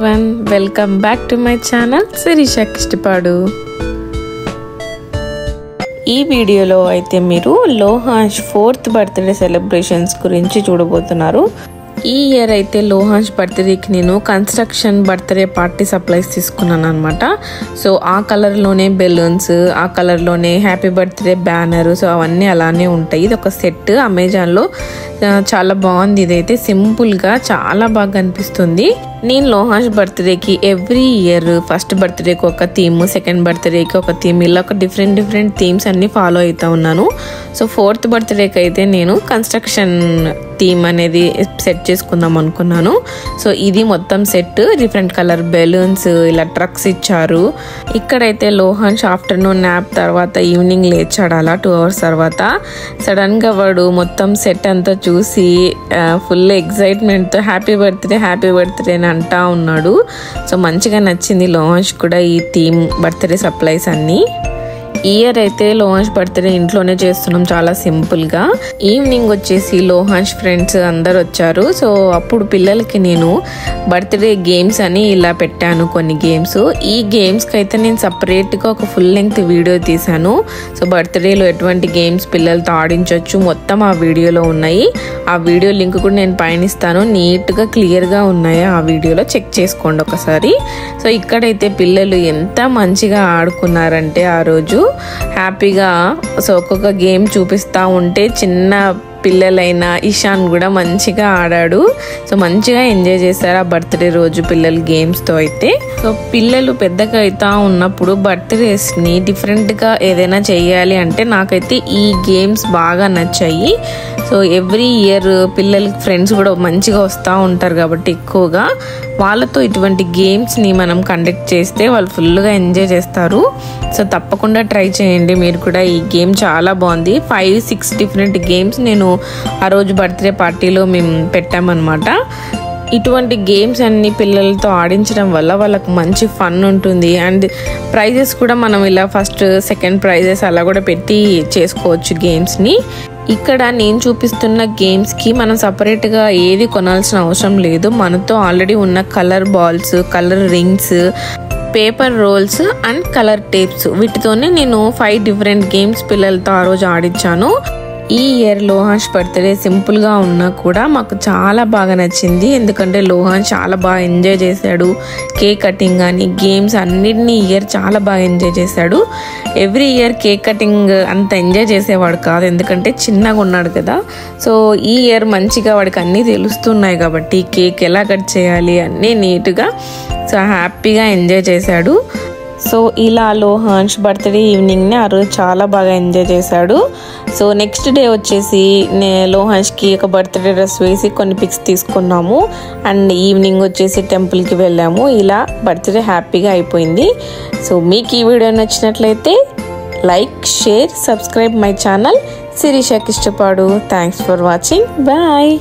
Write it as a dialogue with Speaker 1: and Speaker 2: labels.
Speaker 1: everyone, welcome back to my channel Sirisha Kistipadu. ఈ వీడియోలో అయితే మీరు లోహాంష్ 4th బర్త్డే సెలబ్రేషన్స్ గురించి చూడబోతున్నారు. ఈ ఇయర్ అయితే లోహాంష్ బర్త్డేకి నేను కన్స్ట్రక్షన్ బర్త్డే పార్టీ సప్లైస్ తీసుకున్నాను అనమాట. సో ఆ కలర్లోనే బెలూన్స్, ఆ కలర్లోనే హ్యాపీ బర్త్డే బ్యానర్, సో అవన్నీ అలానే ఉంటాయి. ఇది ఒక సెట్ అమెజాన్లో చాలా బాగుంది. ఇదైతే సింపుల్గా చాలా బాగా అనిపిస్తుంది. నేను లోహాంష్ బర్త్డేకి ఎవ్రీ ఇయర్ ఫస్ట్ బర్త్డేకి ఒక థీమ్, సెకండ్ బర్త్డేకి ఒక థీమ్, ఇలా ఒక డిఫరెంట్ థీమ్స్ అన్ని ఫాలో అవుతూ ఉన్నాను. సో 4th బర్త్డేకి అయితే నేను కన్స్ట్రక్షన్ థీమ్ అనేది సెట్ చేసుకుందాం అనుకున్నాను. సో ఇది మొత్తం సెట్, డిఫరెంట్ కలర్ బెలూన్స్, ఇలా ట్రక్స్ ఇచ్చారు. ఇక్కడైతే లోహాంష్ ఆఫ్టర్నూన్ నాప్ తర్వాత ఈవినింగ్ లేచాడు. అలా 2 hours తర్వాత సడన్గా వాడు మొత్తం సెట్ అంతా చూసి ఫుల్ ఎగ్జైట్మెంట్తో హ్యాపీ బర్త్డే అని అంటా ఉన్నాడు. సో మంచిగా నచ్చింది లోహాంష్ కూడా ఈ థీమ్ బర్త్డే సప్లైస్ అన్నీ. ఈ ఇయర్ అయితే లోహాంష్ బర్త్డే ఇంట్లోనే చేస్తున్నాం చాలా సింపుల్గా. ఈవినింగ్ వచ్చేసి లోహాంష్ ఫ్రెండ్స్ అందరు వచ్చారు. సో అప్పుడు పిల్లలకి నేను బర్త్డే గేమ్స్ అని ఇలా పెట్టాను కొన్ని గేమ్స్. ఈ గేమ్స్కి అయితే నేను సపరేట్గా ఒక ఫుల్ లెంగ్త్ వీడియో తీశాను. సో బర్త్డేలో ఎటువంటి గేమ్స్ పిల్లలతో ఆడించవచ్చు మొత్తం ఆ వీడియోలో ఉన్నాయి. ఆ వీడియో లింక్ కూడా నేను పైన ఇస్తాను. నీట్గా క్లియర్గా ఉన్నాయి ఆ వీడియోలో, చెక్ చేసుకోండి ఒకసారి. సో ఇక్కడైతే పిల్లలు ఎంత మంచిగా ఆడుకున్నారంటే ఆ రోజు హ్యాపీగా. సో ఒక్కొక్క గేమ్ చూపిస్తూ ఉంటే చిన్న పిల్లలైన ఇషాన్ కూడా మంచిగా ఆడాడు. సో మంచిగా ఎంజాయ్ చేశారు ఆ బర్త్డే రోజు పిల్లలు గేమ్స్తో అయితే. సో పిల్లలు పెద్దగా అవుతా ఉన్నప్పుడు బర్త్డేస్ని డిఫరెంట్గా ఏదైనా చేయాలి అంటే నాకైతే ఈ గేమ్స్ బాగా నచ్చాయి. సో ఎవ్రీ ఇయర్ పిల్లలకి ఫ్రెండ్స్ కూడా మంచిగా వస్తూ ఉంటారు కాబట్టి ఎక్కువగా వాళ్ళతో ఇటువంటి గేమ్స్ని మనం కండక్ట్ చేస్తే వాళ్ళు ఫుల్గా ఎంజాయ్ చేస్తారు. సో తప్పకుండా ట్రై చేయండి మీరు కూడా. ఈ గేమ్ చాలా బాగుంది. 5-6 డిఫరెంట్ గేమ్స్ నేను ఆ రోజు బర్త్డే పార్టీలో మేము పెట్టామన్నమాట. ఇటువంటి గేమ్స్ అన్ని పిల్లలతో ఆడించడం వల్ల వాళ్ళకు మంచి ఫన్ ఉంటుంది. అండ్ ప్రైజెస్ కూడా మనం ఇలా ఫస్ట్ సెకండ్ ప్రైజెస్ అలా కూడా పెట్టి చేసుకోవచ్చు గేమ్స్ని. ఇక్కడ నేను చూపిస్తున్న గేమ్స్కి మనం సపరేట్గా ఏది కొనాల్సిన అవసరం లేదు. మనతో ఆల్రెడీ ఉన్న colour balls, colour rings, paper rolls and colour tapes, వీటితోనే నేను 5 డిఫరెంట్ గేమ్స్ పిల్లలతో ఆ రోజు ఆడించాను. ఈ ఇయర్ లోహాంష్ బర్త్డే సింపుల్గా ఉన్నా కూడా మాకు చాలా బాగా నచ్చింది. ఎందుకంటే లోహాంష్ చాలా బాగా ఎంజాయ్ చేశాడు. కేక్ కటింగ్ కానీ గేమ్స్ అన్నిటినీ ఇయర్ చాలా బాగా ఎంజాయ్ చేశాడు. ఎవ్రీ ఇయర్ కేక్ కటింగ్ అంత ఎంజాయ్ చేసేవాడు కాదు, ఎందుకంటే చిన్నగా ఉన్నాడు కదా. సో ఈ ఇయర్ మంచిగా వాడికి అన్నీ తెలుస్తున్నాయి కాబట్టి కేక్ ఎలా కట్ చేయాలి అన్నీ నీట్గా, సో హ్యాపీగా ఎంజాయ్ చేశాడు. సో ఇలా లోహాంష్ బర్త్డే ఈవినింగ్ని ఆ రోజు చాలా బాగా ఎంజాయ్ చేశాడు. సో నెక్స్ట్ డే వచ్చేసి లోహాంష్కి ఒక బర్త్డే డ్రెస్ వేసి కొన్ని పిక్స్ తీసుకున్నాము. అండ్ ఈవినింగ్ వచ్చేసి టెంపుల్కి వెళ్ళాము. ఇలా బర్త్డే హ్యాపీగా అయిపోయింది. సో మీకు ఈ వీడియో నచ్చినట్లయితే like, share, subscribe my channel Sirisha Kistipadu. Thanks for watching. Bye.